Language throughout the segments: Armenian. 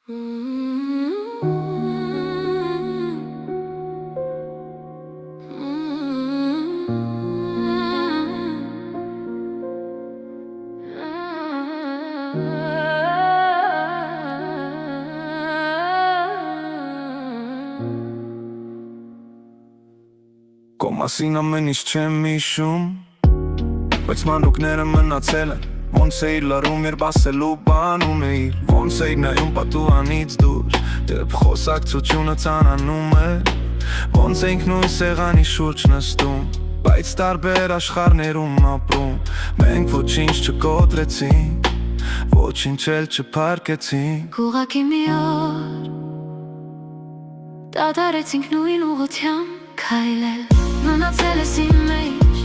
Կոմասին ամեն ինչ չեմ հիշում, բայց մանրուկները մնացել են, ոնց էիր լռում, երբ ասելու բան ունեիր, ոնց էիր նայում պատուհանից դուրս, երբ խոսակցությունը ծանրանում էր, ոնց էինք նույն սեղանի շուրջ նստում, բայց տարբեր աշխարհներում ապրում, մենք ոչինչ չկոտրեցինք, ոչինչ էլ չփրկեցինք։ Ուղղակի մի օր դադարեցինք նույն ուղղությամբ քայլել, մնացել ես իմ մեջ,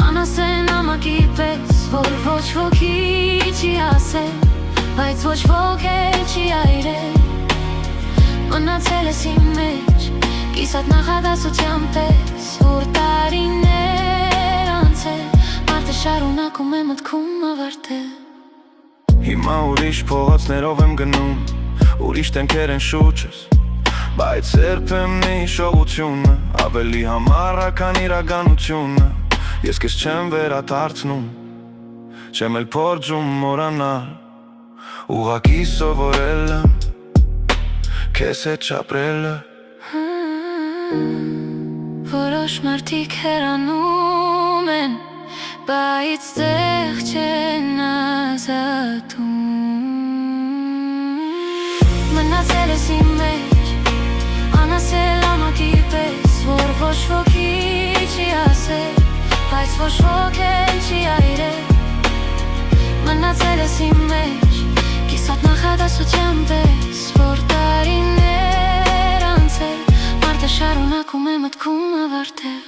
անասեն ամակի պես, որ ոչ ոքի չի ասել, բայց ոչ ոք էլ չի այրել, մնացել ես իմ մեջ, կիսատ նախադասության պես, որ տարիներ անցել, մարդը շարունակում է մտքում ավարտել։ Հիմա ուրիշ փողոցներով եմ գնում, ուրիշ դեմքեր են շուրջս, բայց երբեմն է հիշողությունը ավելի համառ քան իրականությունը, ես քեզ չեմ վերադարձնում, չեմ էլ փորձում մոռանալ, ուղղակի սովորել եմ քեզ հետ ապրել։ Որոշ մարդիկ հեռանում են, բայց տեղ չեն ազատում, մնացել ես իմ մեջ, անասել ամակի պես, որ ոչ ոքի չի ասել, բայց ոչ ոք էլ չի այրել, մնացել ես իմ մեջ, կիսատ նախադասության պես, որ տարիներ անցել, մարդը շարունակում է մտքում ավարտել։